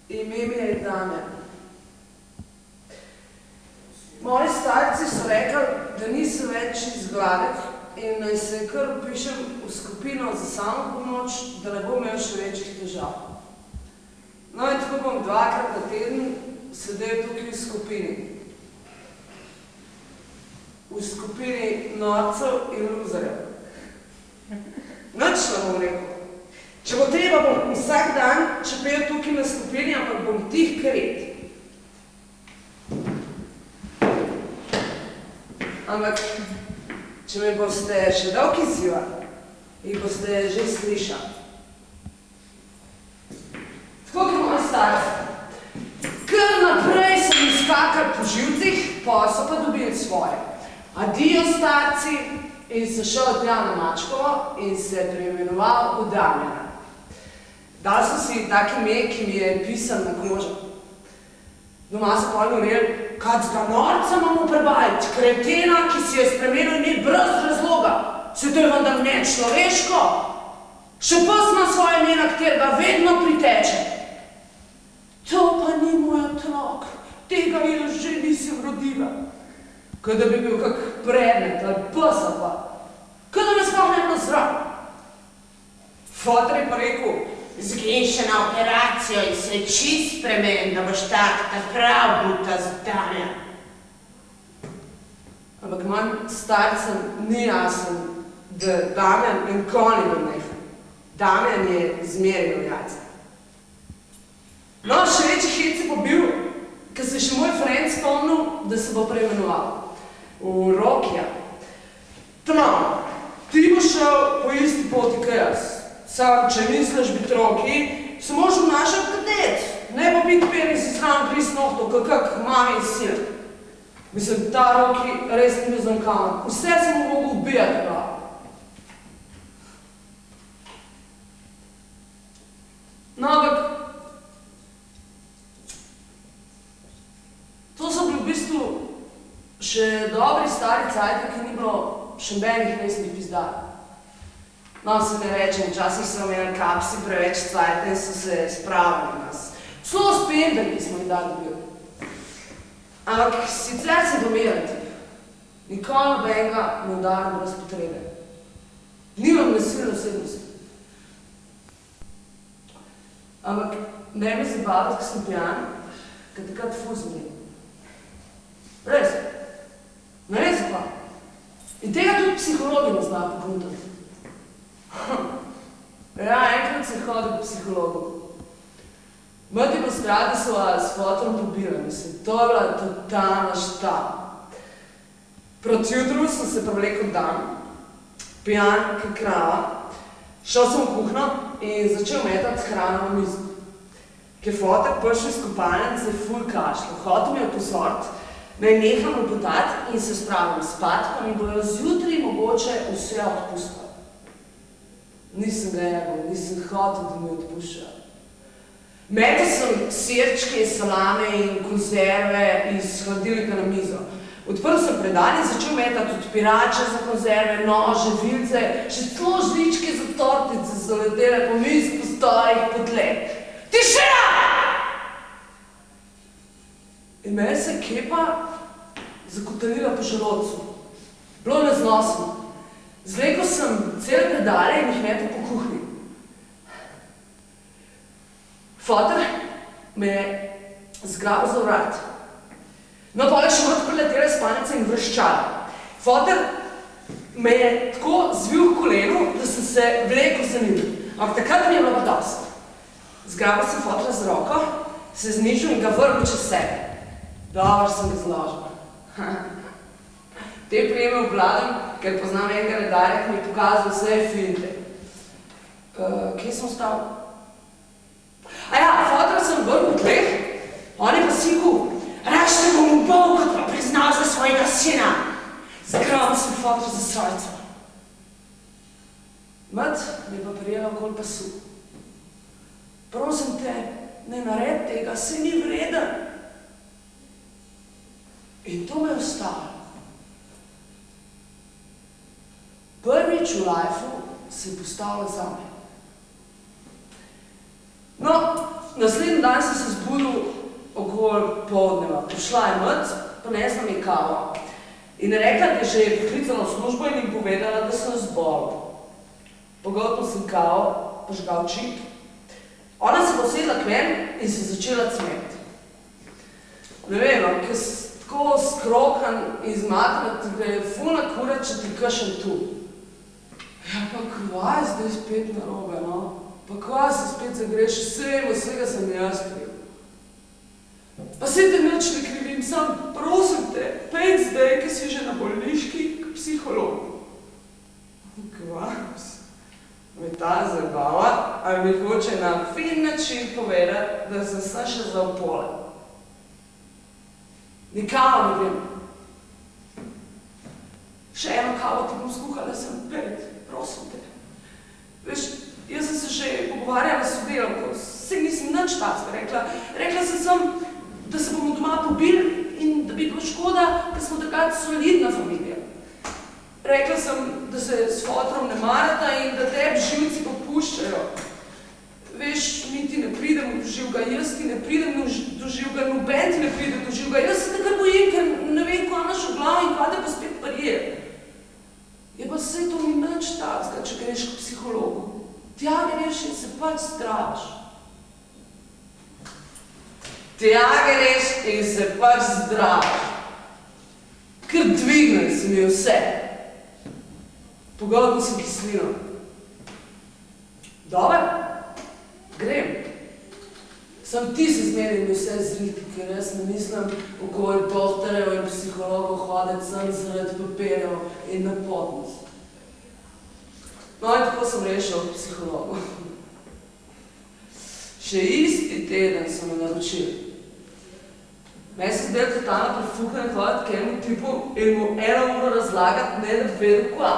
Ime mi je Damjan. Moji starci so rekli, da nisem več izgladek in naj se kar vpišem v skupino za samopomoč, da ne bom imel še večjih težav. No in tako bom 2-krat na teden sedel tukaj v skupini. V skupini norcev in luzerjev. Nič ne bom rekel. Če bo treba, bom vsak dan čepel tukaj na skupini, ampak bom tih kret. Ampak, če me boste še dolg izzivali, jih boste že slišali. Tako kot moji starci. Kar naprej sem izkakal po živcih, pa so pa dobili svoje. Adijo starci in se šel tja na Mačkovo in se preimenoval v Damjana. Dal sem si tak ime, ki mi je pisan na kožo. Doma so pa govorili, kacga norca imamo prebajati, kretena, ki si je spremenil ime brez razloga. Se to je vendar nečloveško. Še pes ima svoje ime, na katerega vedno priteče. To pa ni moj otrok, tega je že nisem rodila. Kot da bi bil kak predmet ali pesa pa. Kot da me sploh ne bilo zdrav. Foter je pa rekel, zgin še na operacijo in se čist spremen, da boš tak ta prav buta z Damjan. Ampak manj starcem ni jasen, da Damjan in koni bo nehal. Damjan je zmeril jace. No, še večji hec je pa bil, ker se še moj friend spomnil, da se bo preimenoval. V Rokija. Tmano, ti bo šel po isti poti kot jaz. Sam, če misliš biti Roki, se moraš obnašati kot ded. Ne pa biti penis iz hran pris nohtov, kak mami in sin. Mislim, ta Roki res ni bil zankavan. Vse sem mu mogel ubijati, prav. No, ampak to so bili v bistvu še dobri stari cajti, ki ni bilo še nobenih resnih pizdar. No, se ne rečem, včasih so imeli kapsi preveč cajte in so se spravili nas. Celo spendali smo jih dali dobili. Ampak sicer sem domeren tip. Nikoli nobenega ne udarim brez potrebe. Nimam nasilne osebnosti. Ampak ne me zabavati, ko sem pijan, ker takrat ful zmerim. Res. Ne res pa. In tega tudi psihologi ne znajo pogledati. Ja, enkrat sem hodil k psihologu. Mati po stradi so s fotom pobirali, mislim, to je bila totalna štaba. Proti jutru sem se prevlekel dan, pijan kot krava, šel sem v kuhno in začel metati hrano na mizo. Ker fotek prišel iz kopalnice je ful kašljal, hotel mi je opozoriti, naj neham opotati in se spravim spat, pa mi bojo zjutraj mogoče vse odpustili. Nisem ga jebal, nisem hotel, da mi odpuščajo. Metal sem sirčke, salame in konzerve iz hladilnika na mizo. Odprl sem predal in začel metati odpirače za konzerve, nože, vilce, še celo žličke za tortice so letele po miz, po stolih, po tleh. Tišina! In meni se je kepa zakotalila po želodcu. Bilo neznosno. Zvlekel sem cele predale in jih metal po kuhinji. Foter me je zgrabil za vrat. No, pa je še vrat preletela spalnice in vrščala. Foter me je tako zvil v kolenu, da sem se vlekel za njim. Ampak takrat mi je bilo pa dost. Zgrabil sem Fotera z roko, se znižil in ga vrnil čez sebe. Dobro sem ga zložil. Te prijeme obvladam, ker poznam enega redarja, ki mi je pokazal vse finte. Kje sem ostal? Aja, Fotera sem vrnil v tleh, on je pa sikal, rašte bom ubol, kot pa priznal za svojega sina. Zgrabil sem Fotera za srajco. Mat mi je pa prijela okoli pasu. Prosim te, ne nared tega, se ni vreden. In to me je ostalo. Prvič v lifeu se je postavila zame. No, naslednji dan sem se zbudil. zbudil okoli poldneva. Prišla je noč, prinesla mi kavo. In je rekla, da je že priklicala v službo in jim povedala, da sem zbolel. Pogotnil sem kavo, požgal čip. Ona se posedla k meni in se začela cmeti. Ne vem, ker si tako skrokan in zmatrat, da je fulna kura, če ti kašem tu. Ja, pa kva je zdaj spet narobe, no? Pa kva se spet zagreš, vsega sem jaz kriv. Pa se te nič ne krivim, sam prosim te, pejt zdaj, ki si že na bolniški, k psihologu. Kva me ta zabava, a mi hoče na fin način povedati, da sem se še za upole. Nikamo ne grem. Še eno kavo ti bom skuhala, sem pejt, prosim te. Veš, jaz sem se že pogovarjala s sodelavko, saj nisem nič takega rekla. Rekla sem, da se bomo doma pobili in da bi bilo škoda, da smo takrat solidna familija. Rekla sem, da se s fotrom ne marata in da tebi živci popuščajo. Veš, mi ti ne pridemo do živga, jaz ti ne pridem do živga, noben ti ne pride do živga. Jaz se takrat bojim, ker ne vem, ko imaš v glavi in kada pa spet prijel. Je pa saj to ni nič takega, če greš k psihologu. Tja greš in se pač zdraviš. Tja greš in se pač zdraviš. Ker dvigne se mi vse. Pogodil sem kislino. Dobar? Grem. Sam ti se zmeri mi vse zriti, ker jaz ne mislim okoli doktorjev in psihologov hoditi sem zaradi papirjev in napotnost. No in tako sem rešil k psihologu. Še isti teden so me naročili. Meni se zdaj totalno prefukane hoditi k enemu tipu in mu 1 uro razlagati, ne da bi vedel kva.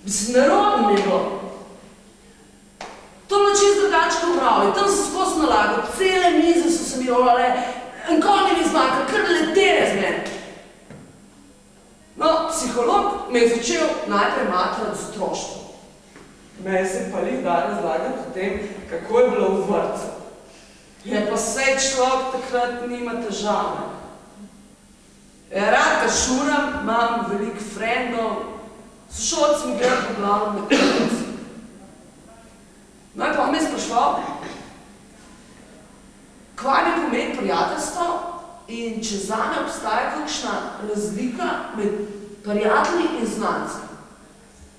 Mislim, nerodno mi je bilo. To bilo čisto drugače kot v mravi, tam sem skozi nalagal, cele mize so se mi rolale, nikoli mi zmanjka, kar letere z mene. No, psiholog me je začel najprej matrati z otroštvom. Meni se pa lih da razlagati o tem, kako je bilo v vrtcu. Je pa saj človek takrat nima težave. Rad ga šuram, imam veliko frendov, sošolci mi gledajo po glavnem na konci. No in pa me je sprašval, kva mi pomeni prijateljstvo in če zame obstaja kakšna razlika med prijatelji in znanci.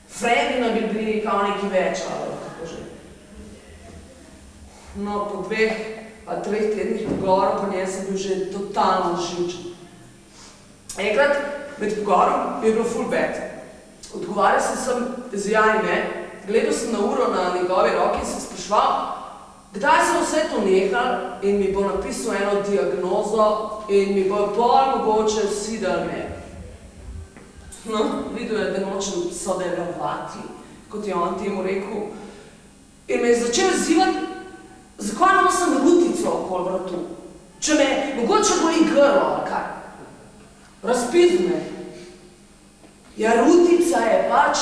Frendi naj bi bili kao neki več, ali kako že. No, po 2 ali 3 tednih pogovorov pa njej sem bil že totalno živčen. Enkrat med pogovorom je bilo ful bed. Odgovarjal sem z ja in ne, gledal sem na uro na njegovi roki in sem sprašval, kdaj sem vse to nehal in mi bo napisal eno diagnozo in mi bo pol mogoče vsi dal me. No, videl je, da nočem sodelovati, kot je on temu rekel, in me je začel izzivati, zakaj nosim rutico okoli vratu, če me mogoče boli grlo ali kaj. Razpizl me. Ja, rutica je pač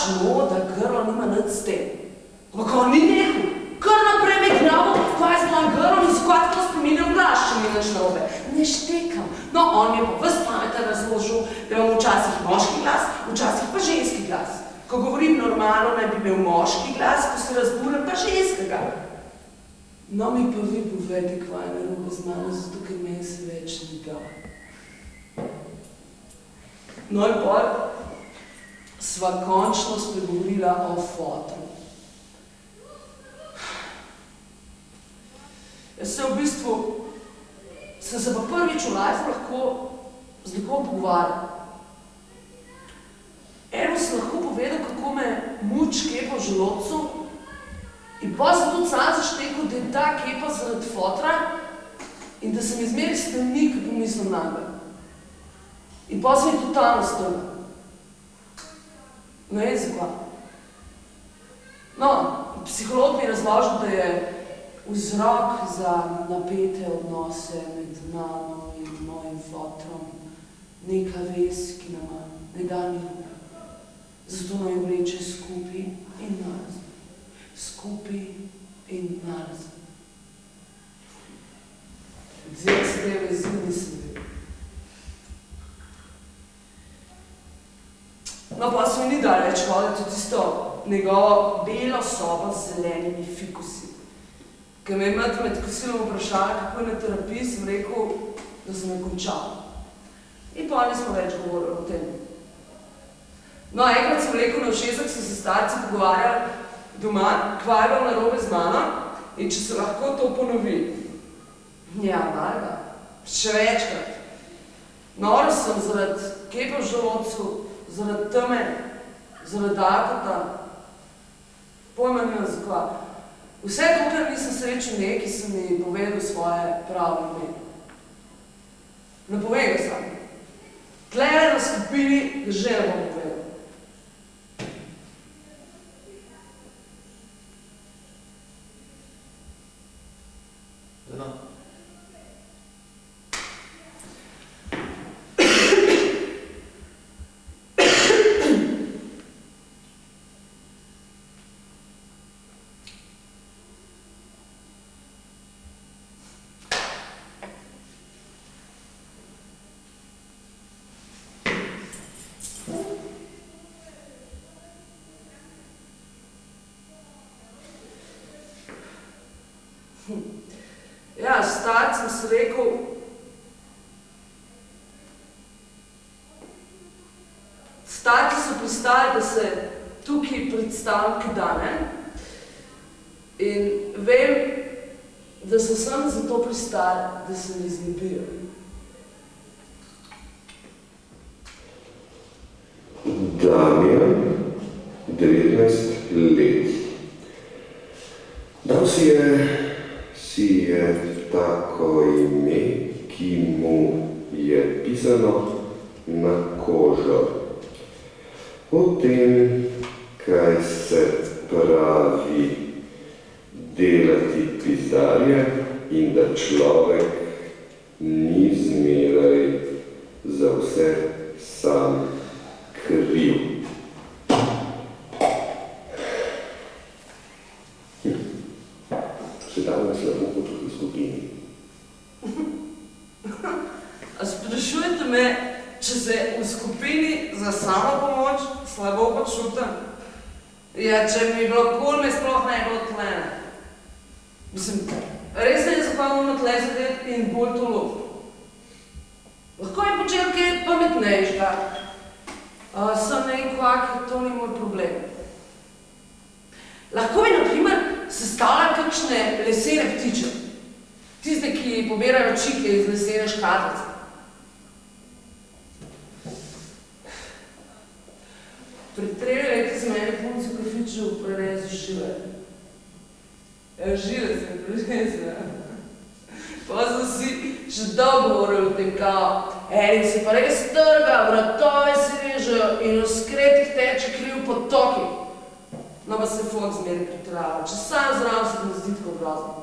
da grlo nima nič s tem. Ampak on ni nehal. Kar naprej me gnjavo, kaj je zbolan grlo in zakaj tako spominjal glas, če mi nič narobe. Ne štekam. No, on mi je pa ves pameten razložil, da imam včasih moški glas, včasih pa ženski glas. Ko govorim normalno, naj bi imel moški glas, ko se razburem, pa ženskega. No, mi pa vi povedi, kva je narobe z mano, zato ker meni se več ni da. No in pol sva končno spregovorila o fotru. Jaz se v bistvu, sem se pa prvič v life lahko z nekom pogovarjal. Eno sem lahko povedal, kako me muč kepa v želodcu in pa sem tudi sam zaštekal, da je ta kepa zaradi fotra in da se mi zmeri strani, ko pomislim nanj. In pa sem je totalno strani. Ne vem zakaj. No, psiholog mi je razložil, da je vzrok za napete odnose med mano in mojim fotrom neka vez, ki nama ne da miru. Zato naj vleče skupaj in narazen. Skupaj in narazen. Zdaj se te vezi nisem bil. No, pa se mi ni dal več hoditi v tisto njegovo belo sobo z zelenimi fikusi. Ker me je med kosilom vprašala, kako je na terapiji, sem rekel, da sem jo končal. In pa nismo več govorili o tem. No, enkrat sem rekel, na všesah so se starci pogovarjali doma, kva je bilo narobe z mano in če se lahko to ponovi. Ja, valjda, še večkrat. Noro sem zaradi kepa v želodcu, zaradi teme, zaradi akota, pojma nimam za kva. Vse dokler nisem srečil neki, sem mi povedal svoje pravo ime. Ne povem ga sam. Tlele na skupini, da že ne bom povedal. Ja, start sem se rekel, starti so pristali, da se tukaj predstavim kaj dane in vem, da so sem zato pristali, da se mi znebijo. Damjan, 19 let. Dal si je tako ime, ki mu je pisano na kožo. O tem, kaj se pravi delati pizdarje in da človek ni zmeraj za vse sam kriv. Se danes lahko počuti v skupini. A sprašujete me, če se v skupini za samo pomoč slabo počutim? Ja, če mi je bilo kul, me sploh ne bilo tlene. Mislim, res ne je zapalno na tle zadeti in bolj to luft. Lahko je počel kaj pametnejšega. Sem nekak, to ni moj problem. Lahko bi, na primer, sestavlja kakšne lesene ptiče. Tiste, ki pobirajo čike iz lesene škatlice. Pred 3 leti sem ene punci v kafiču prerezal žile. Žile sem prerezal. Pa so si še dolgo govorili o tem, kao, eni se pa res trga, vratove se režejo in v skretih teče kriv potoki. No, pa se folk zmeri pritrava. Če sam zraven se mi zdi tako grozno.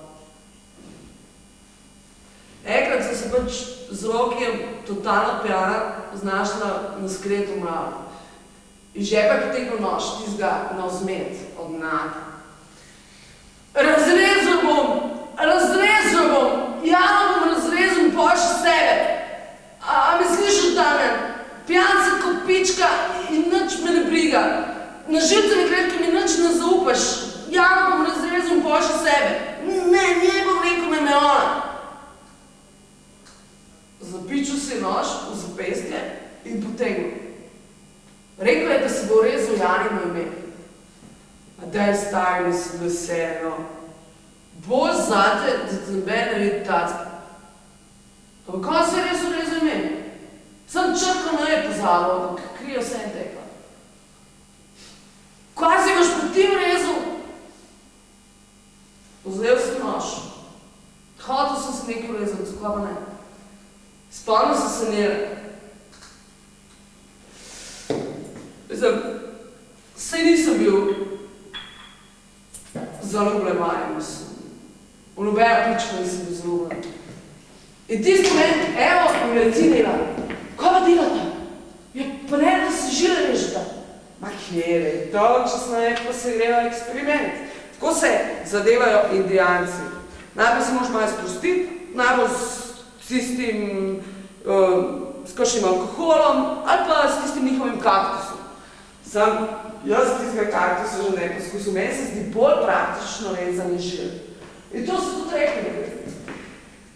Enkrat sem se pač z Rokijem totalno pijana znašla na skretu mravu. Iz žepa je potegnil nož, tistega na vzmet od nata. Razrezal bom, Jano bom razrezal in pošel sebe. A me slišiš, Damjan? Pijanca kot pička in nič me ne briga. Na živce mi gre, ki mi nič ne zaupaš. Jano bom razrezal in pošel sebe. Ne, njej bom rekel, me ona. Zapičil si nož v zapestje in potegnil. Rekel je, da se bo rezal Janino ime. A daj stari, mislim, veselno. Bolj zate, da te noben ne vidi tacka. Ampak kaj se je res rezal ime? Sem črko na je pozabil, da krijo vse in tekla. Kaj si boš po tim rezal? Vzel si nož. Hotel sem se nekaj rezal, zakaj pa ne? Spomnil sem se njele. Saj nisem bil zaljubljen vajem, mislim. V nobeno pičko nisem bil zaljubljen. In tisti moment, evo, mi leti dela. Kaj pa delata? Ja, pa ne, da se žile režeta. Ma kjere, dolčasno je, pa se greva eksperiment. Tako se zadevajo indijanci. Najprej se moraš malo sprostiti, najbolj tistim, s kakšnim alkoholom ali pa s tistim njihovim kaktusom. Sam jaz tistega kaktusa že ne poskusil, meni se zdi bolj praktično rezanje žil. In to so tudi rekli.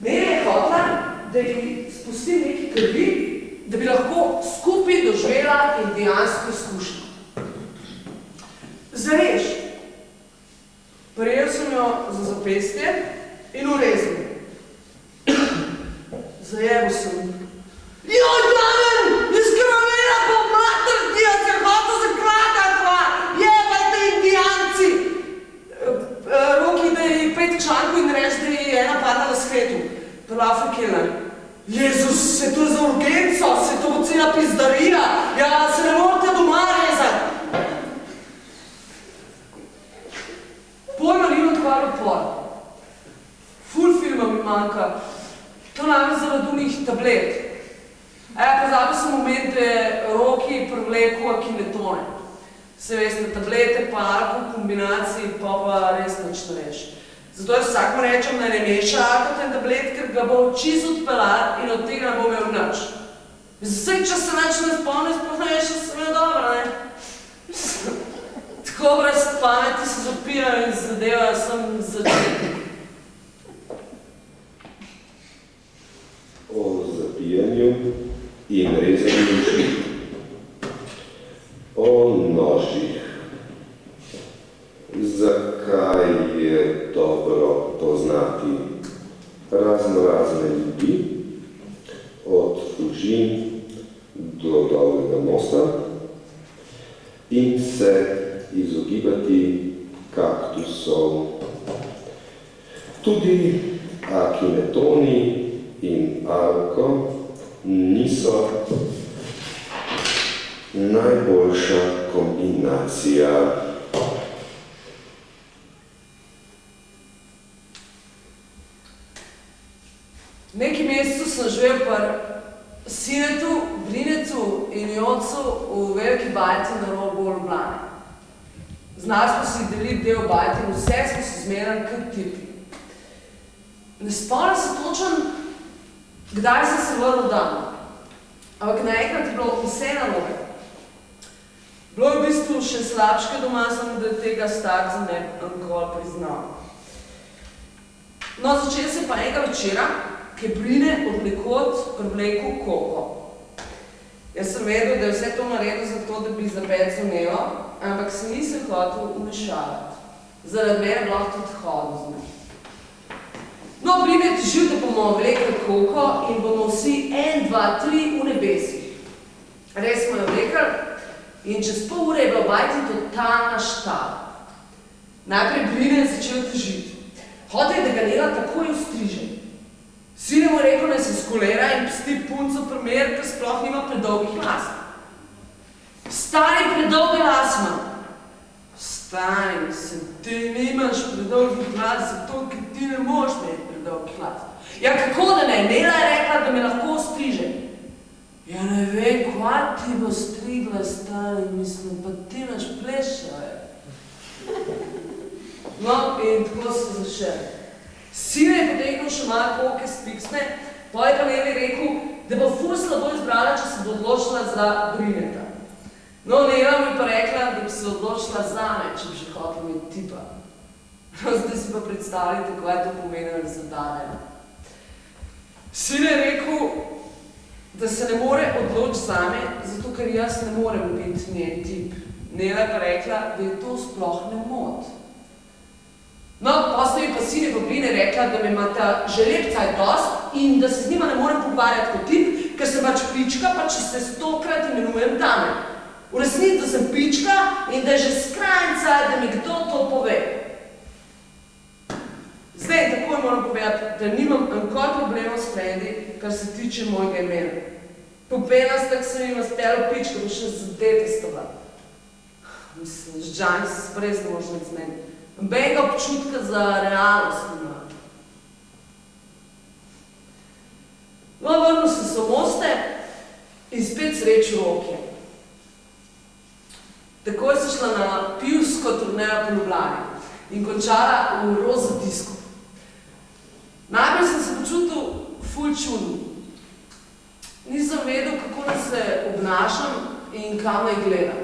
Nela je hotla, da ji spusti nekaj krvi, da bi lahko skupaj doživela indijansko izkušnjo. Zareš. Prijel sem jo za zapestje in urezal. Zajebil sem. Joj, Damen, izkrvavela po mater ti, jaz se hotel zakladati, jebajte indijanci! Roki, da je pet člankov in reč, da je ena padla na skretu. Prlafa Keller. Jezus, se to je za urgenco, se to bo cela pizdarija, ja, se ne morate doma rezati. Pojma nimam kvar upor. Ful filma mi manjka. To namreč zaradi unih tablet. Pozabil sem moment, da je Roki prevlekel akinetone. Se veste, tablete pa alkohol v kombinaciji pa res nič ne veš. Zato jaz vsakmo rečem, da ne meša alkohol in tablet, ker ga bo čisto odpeljal in od tega ne bo imel nič. Vsej čas se nič ne spomni, sploh ne veš, da sem imel dobro, ne? Tako brez pameti se zapirajo in zadevajo sem začetnik. O zapijanju in rezanju žil. O nožih. Zakaj je dobro poznati razne ljudi, od Fužin do Dolgega mosta, in se izogibati kaktusov. Tudi akinetoni in alko niso najboljša kombinacija. V nekem mesecu sem živel pri Sinetu, Brinetu in Jocu v veliki bajti na robu Ljubljane. Znali smo si deliti del bajti in vse smo se zmerali kot tipi. Ne spomnim se točno, kdaj sem se vrnil dan, ampak naenkrat je bilo vse narobe. Bilo je v bistvu še slabške doma, sem da tega stak za ne nikoli priznal. No, začel se pa enega večera, ki je Brine od nekod privlekel koko. Jaz sem vedel, da je vse to naredil zato, da bi zapecel Nelo, ampak se nisem hotel vmešavati. Zaradi mene bi lahko tudi hodil z njim. No, Brine je težil, da bomo vlekli koko in bomo vsi 1, 2, 3 v nebesih. Res smo jo vlekli in čez pol ure je bila v bajti totalna štala. Najprej Brine je začel težiti. Hotel je, da ga Nela takoj ustriže. Sine mu je rekel, da se skolera in pusti punco primer, ker sploh nima predolgih las. Stari, predolge las imam. Stari, ti nimaš predolgih las, zato ker ti ne moš imeti predolgih las. Ja, kako da ne? Nela je rekla, da me lahko striže. Ja, ne vem, kva ti bo strigla, stari, mislim, pa ti imaš plešave. No, in tako se začeli. Sine je potegnil še malo koke s piksne, pa je pa Neli rekel, da bo ful slabo izbrala, če se bo odločila za Brineta. No, Nela mi pa rekla, da bi se odločila zame, če bi že hotel imeti tipa. Zdaj si pa predstavljate, kaj je to pomenilo za Dane. Sine je rekel, da se ne more odločiti zame, zato ker jaz ne morem biti njen tip. Nela je pa rekla, da je to sploh ne mod. No, potem je pa Sine pa Brine rekla, da me imata želebca je dost in da se z njima ne morem pogovarjati kot tip, ker sem pač pička, pa če se 100-krat imenujem Dame. V resnici, da sem pička in da je že skrajnica, da mi kdo to pove. Zdaj, takoj moram povedati, da nimam nikoli problemov s trendi, kar se tiče mojega imena. Popenastak sem jim spelo pička, bo še zadete stava. Mislim, žđani se sprez ne možno z meni. Benga občutka za realnost nima. No, vrnil sem se v Moste in spet srečo Roke. Takoj sem šla na pivsko turnejo po Ljubljani in končala v Roza disku. Najprej sem se počutil ful čudno. Nisem vedel, kako da se obnašam in kam naj gledam.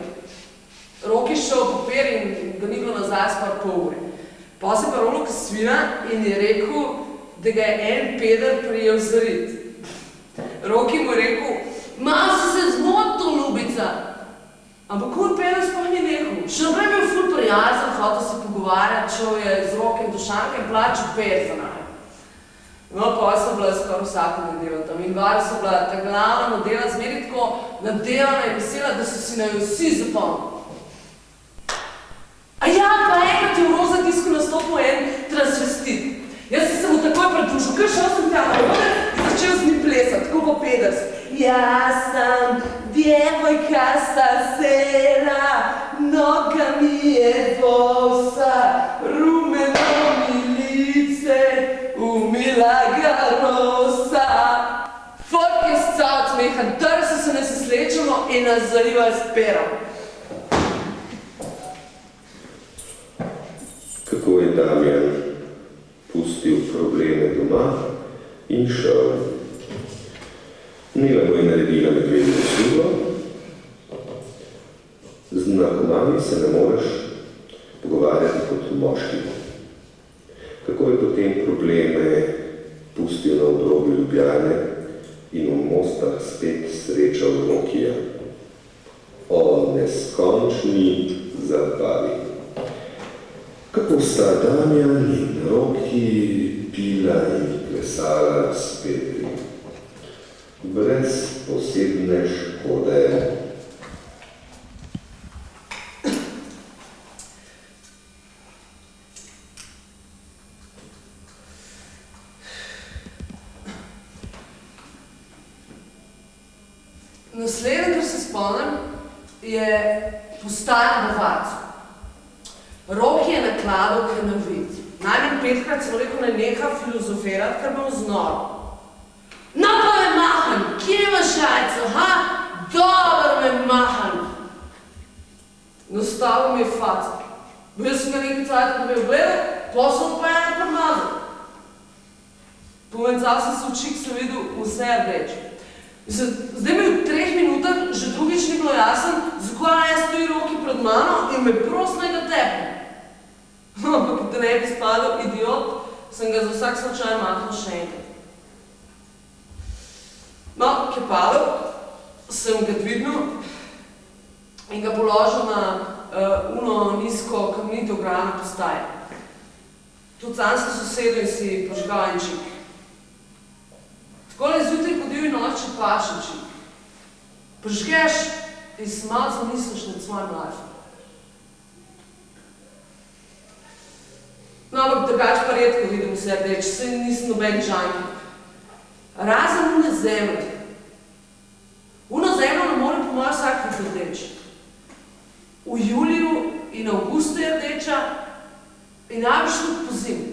Roki šel v papir in ga ni bilo nazaj spar pol ure. Pa se pa Rolok svina in je rekel, da ga je en peder prijel za rit. Roki mu je rekel, malo si se zmotil, ljubica. Ampak on peder sploh ni nehal. Še naprej bil ful prijazen, hotel se pogovarjati, šel je z Roke in Dušanke in plačil 5 za naj. No, pa so bila skoraj vsako nedeljo tam in vari so bila ta glavna modela zmeri tako nadelana in vesela, da so si naj vsi zapomnili. A ja, pa enkrat je v roza disku nastopil en transvestit. Jaz sem se mu takoj pridružil, kar šel sem tja na rode in začel z njim plesati, tako pa peders. Jaz sem djevojka stasera, noga mi je bosa, rumeno mi lice, umila ga rosa. Folk je scal od smeha, drso se ne seslečemo in nas zaliva s perom. Kako je Damjan pustil probleme doma in šel. Mila mu je naredila medvedjo uslugo. Z narkomani se ne moreš pogovarjati kot moški. Kako je potem probleme pustil na obrobju Ljubljane in v Mostah spet srečal Rokija. O neskončni zabavi. Kako sta Damjan in Roki pila in plesala spet, brez posebne škode. Naslednje, kar se spomnim, je postajanje bovarcev. Roki je nakladal krnavit. Najmanj 5-krat sem rekel, naj neha filozofirati, ker bom znor. No pa me mahan, kje imaš jajco, ha? Dober me mahan. Nastavil mi je faca. Bil sem ga nekaj cajt, da me je ogledal, posel pa je premazal. Pomencal sem se v očih, sem videl vse rdeč. Zdaj mi v 3 minutah že drugič ni bilo jasen, zakaj jaz stoji Roki pred mano in me prost naj ga tepne. Ampak da ne bi spadal idiot, sem ga za vsak slučaj mahnil še enkrat. No, ki je padel, sem ga dvignil in ga položil na uno nizko kamnito ograjeno postaje. Tudi sam sem sosedil in si požgal en čik. Takole zjutraj hodil in noč pašen čik. Požgeš in se malo zamisliš nad svojim lifem. No, ampak drugač pa redko vidim vse rdeč, saj nisem noben žanki. Razen une zemlje. Uno zemljo ne more po mojem vsak biti rdeč. V juliju in avgustu je rdeča in najbrž tudi po zimi.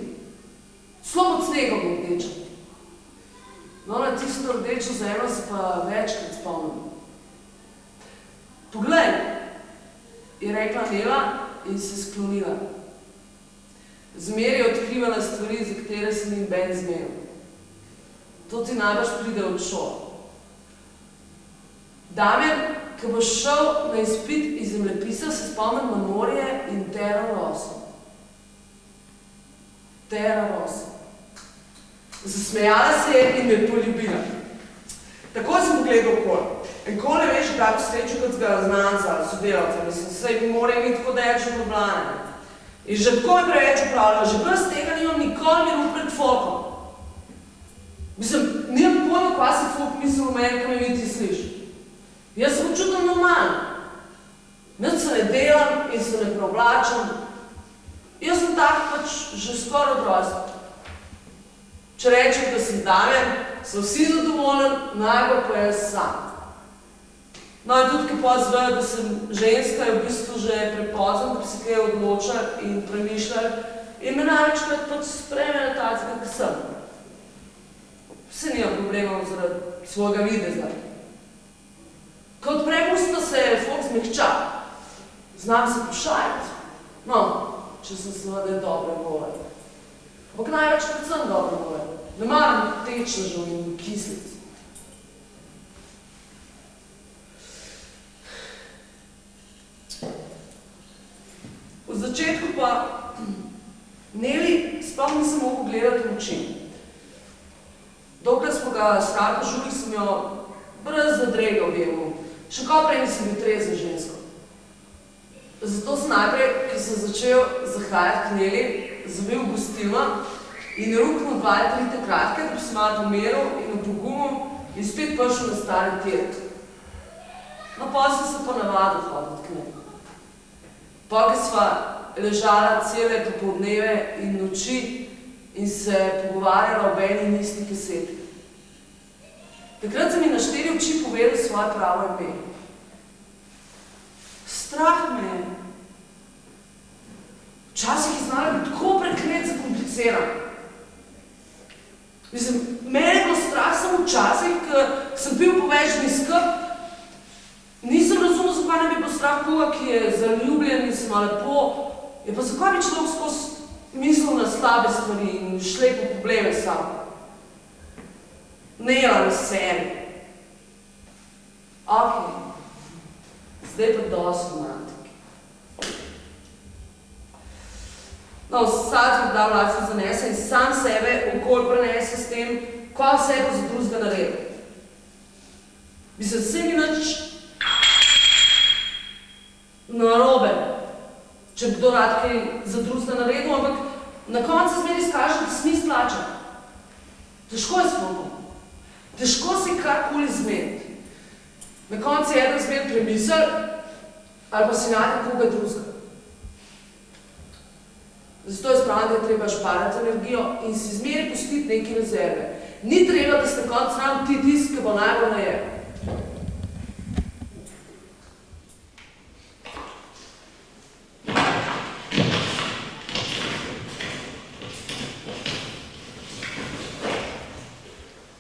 Celo pod snegom je rdeča. No, na tisto rdečo zemljo se pa večkrat spomnim. Poglej, je rekla Nela in se sklonila. Zmer je odkrivala stvari, za katere se ni ben zmenil. To ti najbrž pride od šole. Damjan, ko boš šel na izpit iz zemljepisa, se spomnim na morje in Terra Rosa. Terra Rosa. Zasmejala se je in me poljubila. Tako sem pogledal okoli. In ko ne veš, kako srečo kot ga znanca, sodelavca, mislim, saj bi morali imeti tako dejač v problane. In že tako je preveč upravljala, že brez tega nimam nikoli miru pred folkom. Mislim, nimam pojma, kva se folk misli v meni, ko me vidi sliš. Jaz sem občutam normalno. Nič se ne delam in se ne preoblačam. Jaz sem tak pač že skoraj od rojstva. Če rečem, da sem Damjan, so vsi zadovoljen, najbolj pa jaz sam. No in tudi, ki pa zvejo, da sem ženska, je v bistvu že prepozno, da bi se kaj odločali in premišljali in me največkrat pač sprejme na tacika, ki sem. Vse nimam problemov zaradi svojega videza. Ko odprem usta, se folk zmehča. Znam se pošaljati. No, če sem seveda dobre volje. Ampak največkrat sem dobre volje. Ne maram tečnežev in kislic. V začetku pa Neli sploh nisem mogel gledati v oči. Dokler smo ga strah žuli, sem jo brez zadrega objemil. Še ko prej nisem bil trezen žensko. Zato sem najprej, ki sem začel zahajati k Neli, zavil v gostilno in ruknil 2-3 kratke, da bi se malo pomeril in opogumil in spet prišel na stari tir. No, potem sem se pa navadil hoditi k Neli. Potem sva ležala cele popoldneve in noči in se pogovarjala ob eni in isti kaseti. Takrat sem mi na 4 oči povedal svoje pravo ime. Strah me je. Včasih je znala biti tako preklet zakompliciran. Mislim, mene je bilo strah samo včasih, ker sem pil povečni skrb. Nisem razumel, zakaj ne bi bil strah koga, ki je zaljubljen in se ima lepo. Je pa zakaj bi človek skozi mislil na slabe stvari in šle po probleme sam. Nela na sebi. Ok, zdaj pa dosti romantike. No, vsak da v life zanese in sam sebe okoli prenese s tem, kaj vse bo za drugega naredil. Mislim, vse ni nič narobe, če bi kdo rad kaj za drugega naredil, ampak na koncu zmeri izkaže, da se ni splačal. Težko je spomnil. Težko se karkoli zmeniti. Na koncu je eden zmer premisel ali pa si najde koga drugega. Zato je spravljeno, da je treba šparati energijo in si zmeri pustiti neke rezerve. Ni treba, da se na koncu ravno ti tisk, ki bo najbolj najel.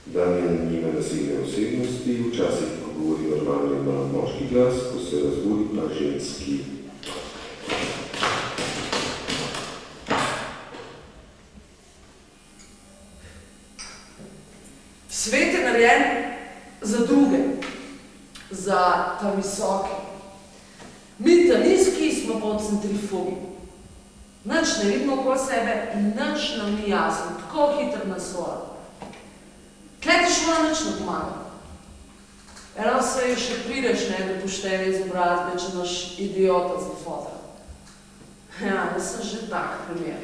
Damjan nima nasilne osebnosti, včasih, ko govori normalno, ima moški glas, ko se razbudi, pa ženski. Svet je narejen za druge, za ta visoki. Mi ta nizki smo pa v centrifugi. Nič ne vidimo okoli sebe in nič nam ni jasno, tako hitro nas vora. Tle ti šola nič ne pomaga. Eno se še prideš, ne, da poštene izobrazbe, če imaš idiota za fotra. Ja, jaz sem že tak primer.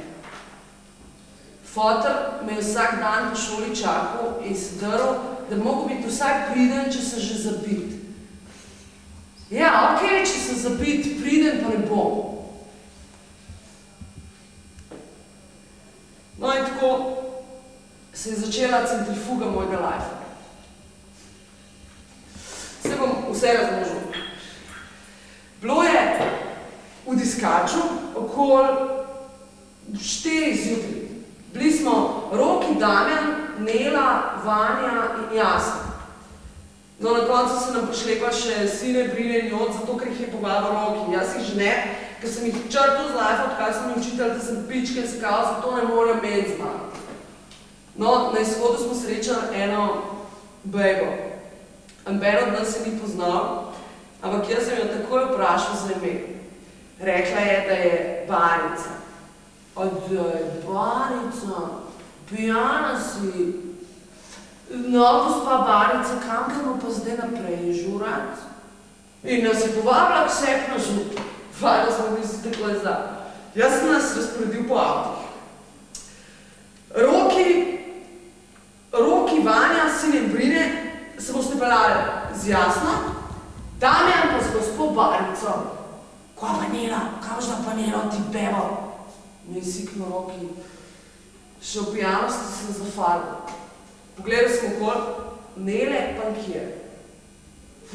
Fotor me je vsak dan po šoli čakal in se drl, da mogo biti vsak priden, če sem že zabit. Ja, okej, če sem zabit, priden pa ne bom. No in tako se je začela centrifuga mojega life. Se bom vse razložil. Bilo je v diskaču okoli 4 zjutraj. Bili smo Roki, Damjan, Nela, Vanja in jaz. No, na koncu se nam prišlepa še sine, Brine in Jod, zato ker jih je povabil Roki. Jaz jih že ne, ker sem jih črtal z life, odkaj sem mi učitelj, da sem pičke in se kao, zato ne morem imeti z mano. No, na izhodu smo srečali eno bejbo. Amben od nas se ni poznal, ampak jaz sem jo takoj vprašal za ime. Rekla je, da je Barica. Odaj, Barica, pijana si. No, gospa Barica, kam gremo pa zdaj naprej žurat? In nas je povabila k sebi na žut. Valjda smo misli takole za. Jaz sem nas razporedil po avtih. Roki, Vanja, sin in Brine se boste peljali z Jasno, Damjan pa z gospo Barico. Kva pa Nela, kam žda pa Nela, ti bebo? Mi je sikno Roki. Še v pijanosti sem zafarbil. Pogledal smo okoli, Nele pa nikjer.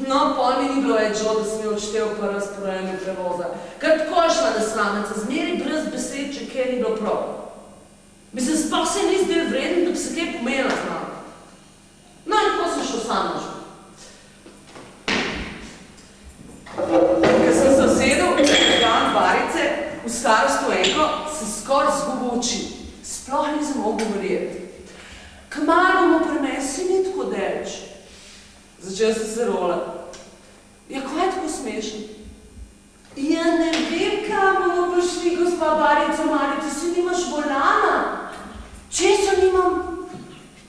No, pol mi ni bilo več žal, da sem jo odštel pa razporejanje prevoza. Ker tako je šla nesrameca, zmeri brez besed, če kaj ni bilo prav. Mislim, sploh se ni zdel vreden, da bi se kaj pomela z nami. No in tako sem šel sam na žal. Ker sem se usedel v Barice, v starostu enko, sem skoraj zgubil oči. Sploh nisem mogel verjeti. meni si ni tako daleč. Začel sem se rolati. Ja, kaj je tako smešno? Ja, ne vem, kam bomo prišli, gospa Barica Mari, ti si nimaš volana. Česa nimam?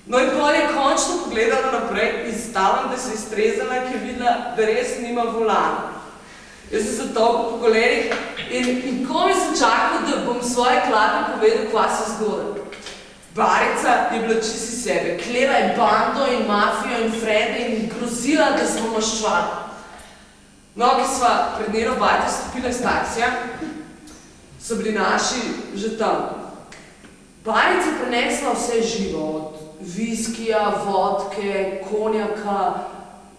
No in pol je končno pogledala naprej in stavim, da se je strezala, ker je videla, da res nima volana. Jaz sem se tolko po kolenih in komaj sem čakal, da bom svoje klape povedal, kva se zgodi. Barica je bila čisti sebe, klela je bando in mafijo in frede in grozila, da smo maščvali. No, ki sva pred njeno bajte stopila iz taksija, so bili naši že tam. Barica je prenesla vse živo, od viskija, vodke, konjaka,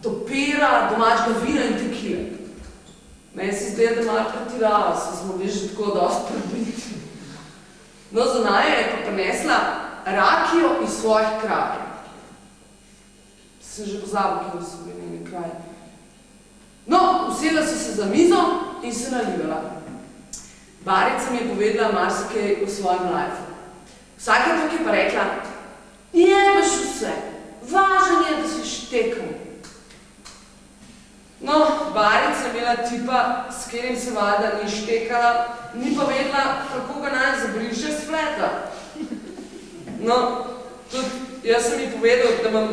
do pera, domačega vina in tekile. Meni se zdaj, da malo pretirala, smo bili že tako dosti prebiti. No, za naju je pa prenesla rakijo iz svojih krajev. Sem že pozabil, kje so bili njeni kraji. No, usedla so se za mizo in se nalivala. Barica mi je povedala marsikaj o svojem lifeu. Vsakrat je pa rekla, jebeš vse, važno je, da si štekal. No, Barica je imela tipa, s katerim se valjda ni štekala, ni pa vedela, kako ga naj zabriše spleta. No, tudi jaz sem ji povedal, da imam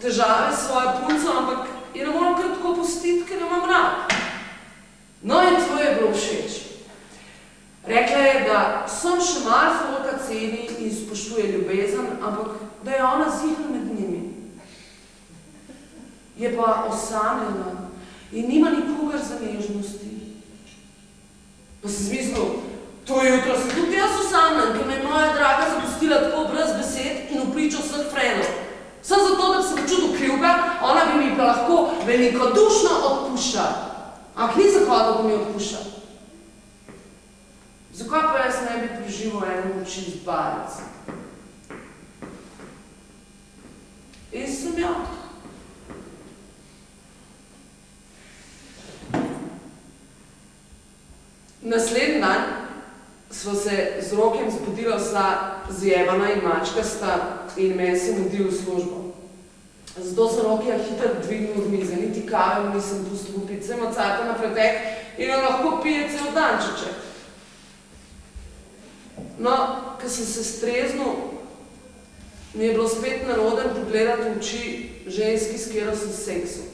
težave s svojo punco, ampak je ne moram kar tako pustiti, ker jo imam rad. No in to je bilo všeč. Rekla je, da sem še malo folka ceni in spoštuje ljubezen, ampak da je ona zihla med njimi. Je pa osamljena in nima nikogar za nežnosti. Pa sem zmislil, to jutro sem tudi jaz osamljen, ker me je moja draga zapustila tako brez besed in vpričal vseh fredov. Sem zato, da bi se počutil krivga, ona bi mi pa lahko velikodušno odpuščala. Ampak ni zakaj, da bi mi odpuščala. Zakaj pa jaz ne bi preživel eno noči z Barico? In sem jo. Naslednji dan sva se z Rokem zbudila vsa zjebana in mačkasta in meni se mudil v službo. Zato sem Rokija hitro dvignil od mize, niti kave nisem pustil popiti, sem od cajta na pretek in jo lahko pije cel dan, če. No, ko sem se streznil, mi je bilo spet naroden pogledati v oči ženski, s katero sem seksil.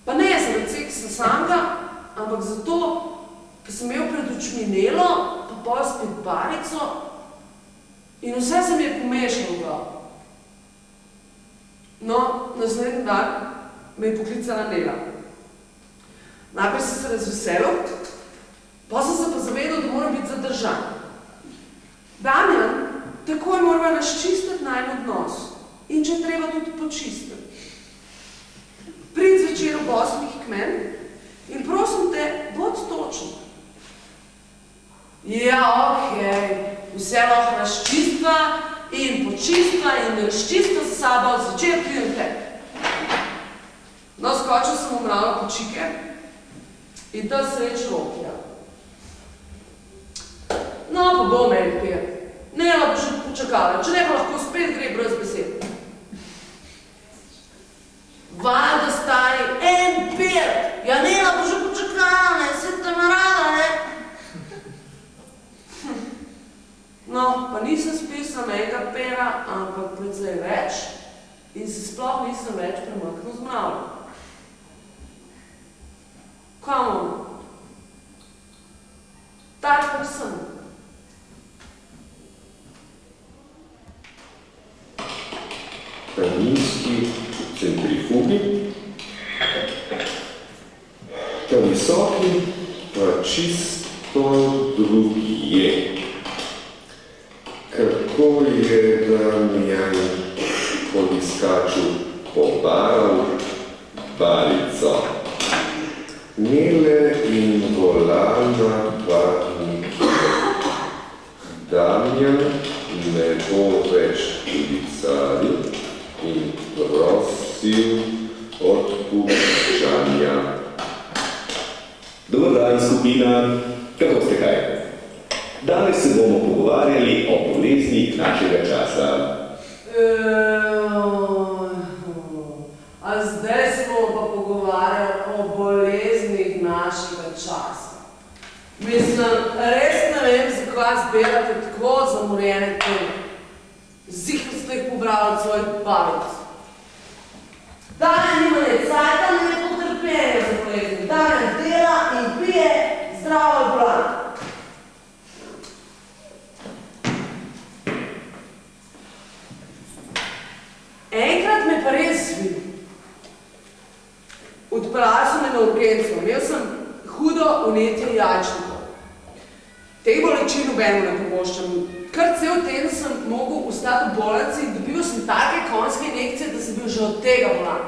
Pa ne zaradi seksa samega, ampak zato, ker sem imel pred očmi Nelo, pa pol spet Barico in vse se mi je pomešalo v glavo. No, naslednji dan me je poklicala Nela. Najprej sem se razveselil, pa sem se pa zavedal, da moram biti zadržan. Damjan, takoj morava razčistiti najn odnos in če treba tudi počistiti. Prid zvečer ob 8 k meni in prosim te, bod točen. Ja, okej, vse lahko razčistva in počista in razčista za sabo, zvečer pridem te. No, skočil sem v mravno počike in ta sreč Rokija. No, pa bom en pir. Ne, bo še počakala, če ne pa lahko spet gre brez besed. Valjda stari, en pir! Ja, Nela bo že počakala, ne, se te rada, ne? No, pa nisem spil samega pera, ampak precej več in se sploh nisem več premaknil z mravljo. Kam on? Tak pa sem. Na nizki centrifugi, ta visoki pa čisto drugje. Kako je Damjan podiskačil pobaral Barico. Nele in volana pa nikjer. Damjan ne bo več klicaril in prosil odpuščanja. Dobar dan, skupina. Kako ste kaj? Danes se bomo pogovarjali o boleznih našega časa. od svojih babic. Dane nima ne cajta, ne potrpljenja za bolezni. Dane dela in pije zdravo in bolan. Enkrat me pa res videl. Odpeljala sem me na urgenco. Imel sem hudo vnetje jajčnikov. Teh bolečin nobeno ne pogoščam. Kar cel teden sem mogel ostati v bolnici in dobil sem take konjske injekcije, da sem bil že od tega bolan.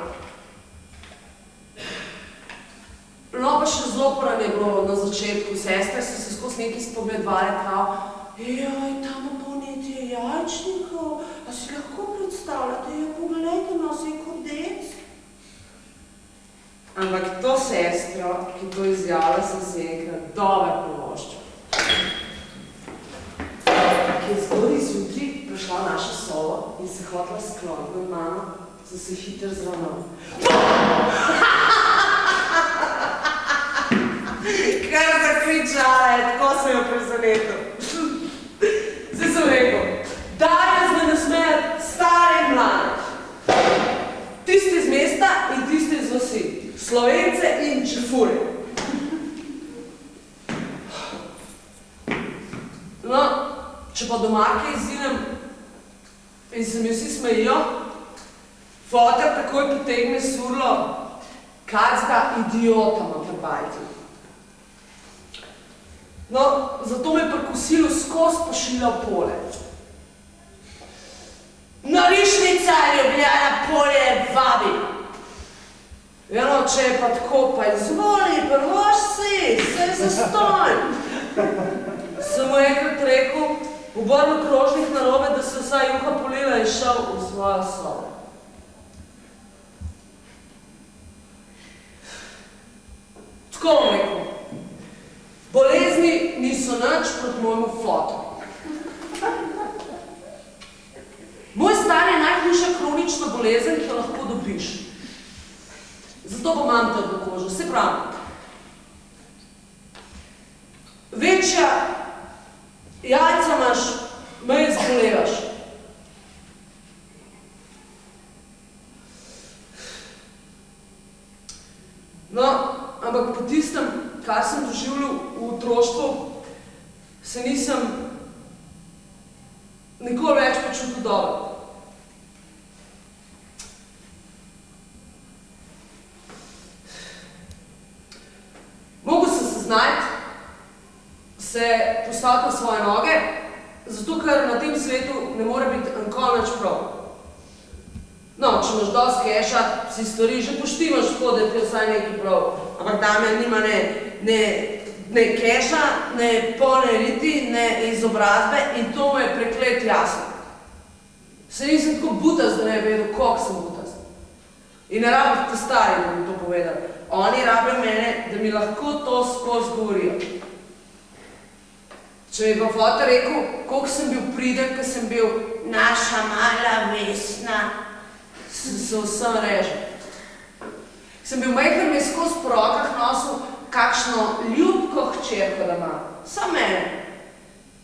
No, pa še zelo poran je bilo na začetku. Sestre so se skozi nekaj spogledovale, kao, joj, tam pa vnetje jajčnikov, a si lahko predstavljate, jo pogledajte, nas je kot dec. Ampak to sestro, ki to izjavlja, sem si enkrat dober privoščil. Ki je zgodaj zjutri prišla v našo sobo in se hotela skloniti nad mano, sem se hitro zravnal. Kar zakričala je, tako sem jo prizanetil. Zdaj sem rekel, danes me nasmejati stare in mlade. Tiste iz mesta in tiste iz vasi. Slovence in čefure. No, če pa doma kaj izidem in se mi vsi smejijo, foter takoj potegne surlo, kacga idiota ima pri bajti. No, zato me pri kosilu skozi pošilja v pole. Norišnica Ljubljana polje vabi. Eno, če je pa tako, pa izvoli, prvoš si, se zastoj. Sem mu enkrat rekel, obrnil krožnik narobe, da se vsa juha polila in šel v svojo sobo. Tako bom rekel, bolezni niso nič proti mojemu fotu. Moj star je najhujša kronična bolezen, ki jo lahko dobiš. Zato pa imam trdo kožo, se pravi. Večja jajca imaš, manj zbolevaš. No, ampak po tistem, kar sem doživljal v otroštvu, se nisem nikoli več počutil dobro. Mogel sem se znajti, se postaviti na svoje noge, zato ker na tem svetu ne more biti nikoli nič prav. No, če imaš dosti keša, si stvari že poštimaš tako, da ti je vsaj nekaj prav. Ampak Damjan nima ne keša, ne polne riti, ne izobrazbe in to mu je preklet jasno. Se nisem tako butast, da ne bi vedel, koliko sem butast. In ne rabim te stari, da mi to povedali. Oni rabijo mene, da mi lahko to skozi govorijo. Če mi pa fotor rekel, koliko sem bil priden, ko sem bil naša mala Vesna, sem se vsem režil. Sem bil majhen, mi skozi po rokah nosil kakšno ljubko hčerko, da ima. Sam mene.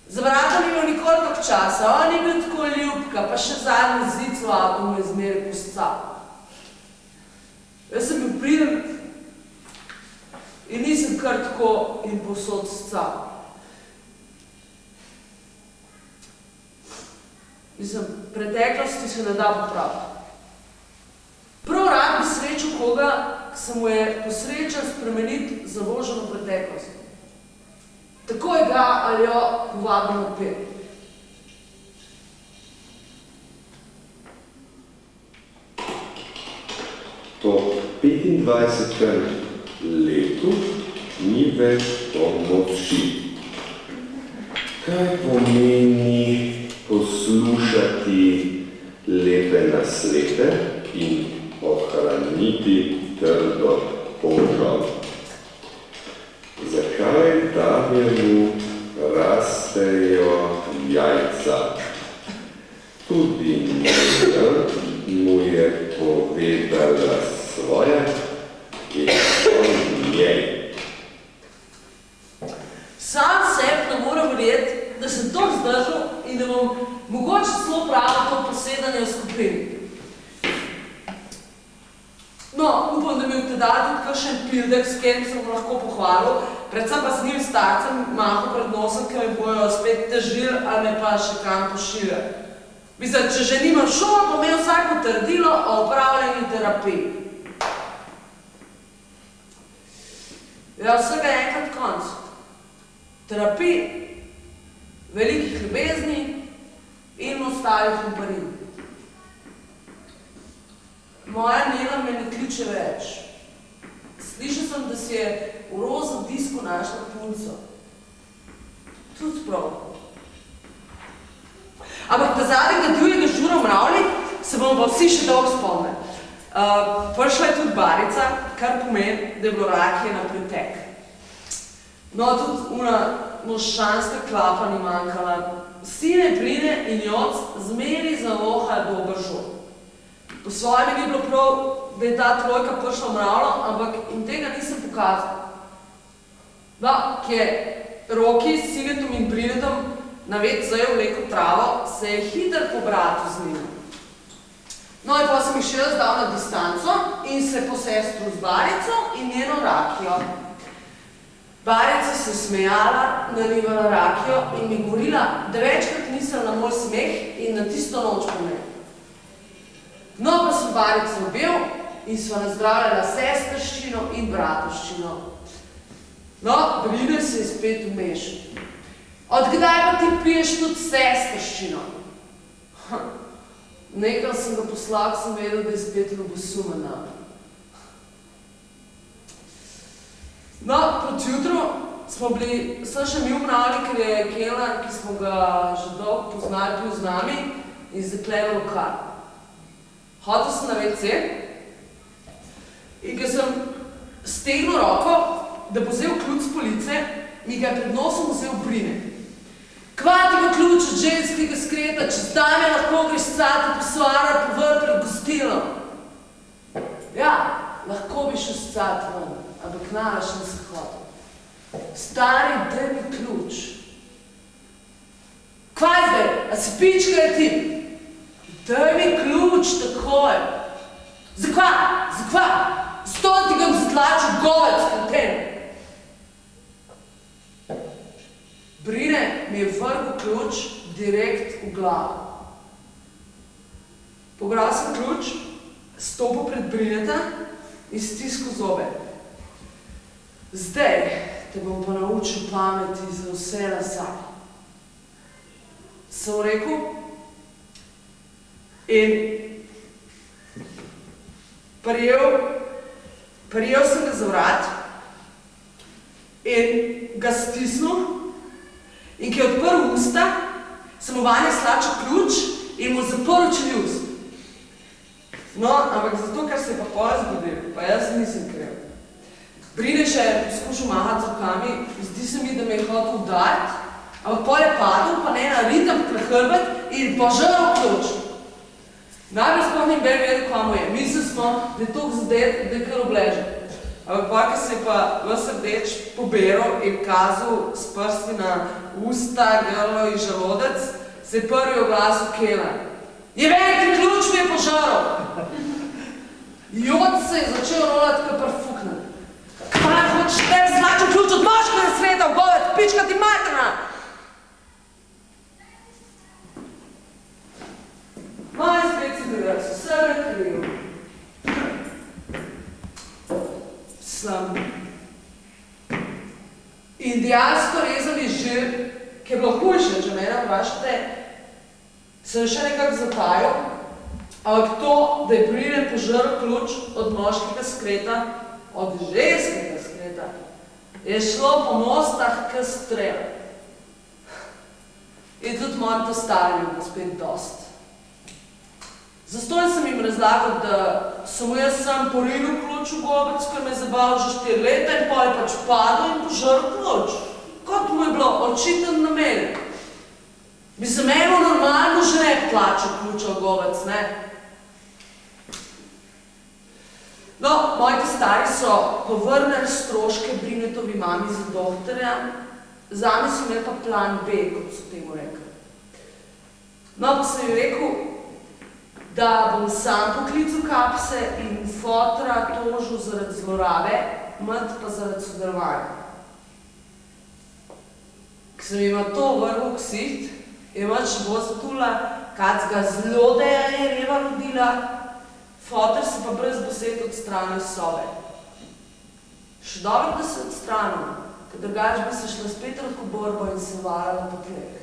Za brata ni imel nikoli toliko časa, on je bil tako ljubka, pa še zadnji zic v avtu mu je zmeraj poscal. Jaz sem bil priden in nisem kar tako in posod scal. Mislim, preteklosti se ne da popraviti. Prav rad bi srečal koga, ki se mu je posrečen spremeniti zavoženo preteklost. Takoj ga ali jo povabim odpet. Po 25. letu ni več pomoči. Kaj pomeni poslušati lepe nasvete in ohraniti trdo kožo? Zakaj Damjanu rastejo jajca? Tudi Nina mu je povedala svoje in o njej. Sam sebe ne morem verjeti, da sem to zdržal in da bom mogoče celo pravil to posedanje v skupini. No, upam, da mi v tedaj tudi kakšen pildek, s katerim sem lahko pohvalil, predvsem pa s njim starcem mahal pred nosom, ker me bojo spet težili ali me pa še kam pošiljali. Mislim, če že nimam šolo, pa imel vsak potrdilo o upravljanju terapiji. Ja, vsega je enkrat konc. Terapij, velikih ljubezni in ostalih lumparin. Moja Nela me ne kliče več. Slišal sem, da si je v rozem disku našla punco. Tudi prav. Ampak ta zadnjega divjega žura v Mravlji se bomo pa vsi še dolgo spomnili. Prišla je tudi Barica, kar pomeni, da je bilo rakije na pretek. No, tudi una mošanska klapa ni manjkala. Sine Brine in Joc zmeri zavohajo dober žur. Po svojem mi ni bilo prav, da je ta trojka prišla v Mravljo, ampak in tega nisem pokazal. Da, ki je Roki s Sigetom in Brinetom na več zajel vleko travo, se je hiter pobratil z njim. No, in pa sem jih še razdal na distanco in se posestru z Barico in njeno rakijo. Barica se je smejala, nalivala rakijo in mi govorila, da večkrat nisem na moj smeh in na tisto noč pomel. No, pa sem Barico objel in sva nazdravljala sestrščino in bratovščino. No, Brine se je spet vmešal. Odkdaj pa ti piješ tudi sestrščino? Nekaj sem ga poslal, sem vedel, da je spet ljubosumena. No, proti jutru smo bili, sem še mi v Mravlji, ker je kelner, ki smo ga že dolgo poznali, bil z nami in zaklenil lokal. Hotel sem na WC in ko sem stegnil roko, da bo vzel ključ z police, mi ga je pred nosom vzel Brine. Kva ti bo ključ od ženskega skreta, če zdaj me lahko greš scati pisoara povr pred gostilom? Ja, lahko bi šel scati ven, ampak naraš nisem hotel. Stari, daj mi ključ. Kva je zdaj? A si pička je ti? Daj mi ključ takoj. Zakva? Zakva? Stoj ti ga bom zatlačil govec v tem. Brine mi je vrgel ključ direkt v glavo. Pobral sem ključ, stopil pred Brineta in stiskal zobe. Zdaj te bom pa naučil pameti za vse nazaj. Sem rekel in prijel sem ga za vrat in ga stisnil. In ki je odprl usta, sem v vanje slačil ključ in mu zaprl čeljust. No, ampak zato, ker se je pa pol zgodil, pa jaz nisem kriv. Brine še je poskušal mahati z rokami, zdi se mi, da me je hotel udariti, ampak pol je padel, pa ne na ritem prehrbet in požrl ključ. Najbolj sploh ni vedel, kva mu je. Mislili smo, da je toliko zadet, da je kar obležal. Ampak pa, ki se je pa ves rdeč poberal in kazal s prsti na usta, grlo in želodec, se je prvi oglasil kelner. Je veliki ključ mi je požaral! Jod se je začel rolati kot prfuknen. Kaj hočeš te zlačil ključ od moškega sveta v goved, pička ti materna! Moj spet si drgac, vse me kriv. In dejansko rezali žir, ki je bilo hujše, če mene vprašate, sem še nekako zatajal, ampak to, da je Brine požrl ključ od moškega skreta, od ženskega skreta, je šlo po mostah k strel. In tudi mojim to starjem bo spet dost. Zastoj sem jim razlagal, da sem mu jaz sam porinil ključ v gobec, ker me je zabavil že 4 leta in pol je pač padel in požrl ključ. Kot mu je bilo očiten namen. Bi se eno normalno žreb plačal ključa v gobec, ne? No, moji stari so povrnili stroške Brinetovi mami za doktorja, zame so imeli pa plan B, kot so temu rekli. No, pa sem jim rekel, da bom sam poklical kapse in fotra tožil zaradi zlorabe, mat pa zaradi sodelovanja. Ko sem jima to vrgel ksiht, je mat še bo zatula, kac ga zlodeja je reva rodila, foter se pa brez besed odstrani iz sobe. Še dobro, da se odstranil, ker drugač bi se šla spet lahko borbo in se varala po tleh.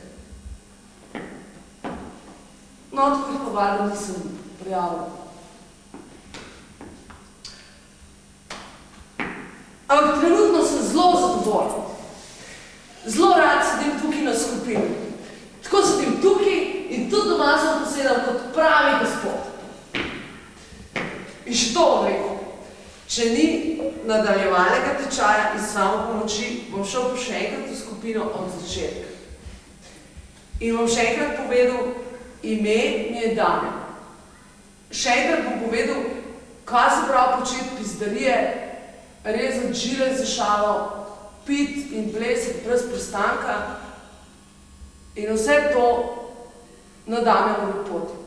No, tako jih pa valjda nisem prijavila. Ampak trenutno sem zelo zadovoljna. Zelo rad sedim tukaj na skupini. Tako sedim tukaj in tudi doma sem posedam kot pravi gospod. In še to bom rekel. Če ni nadaljevalnega tečaja in samopomoči, bom šel pa še enkrat v skupino od začetka. In bom še enkrat povedal, ime mi je Damjan. Še enkrat bom povedal, kaj se pravi početi pizdarije, rezati žile za šalo, pit in plesati brez prestanka in vse to na Damjanovi poti.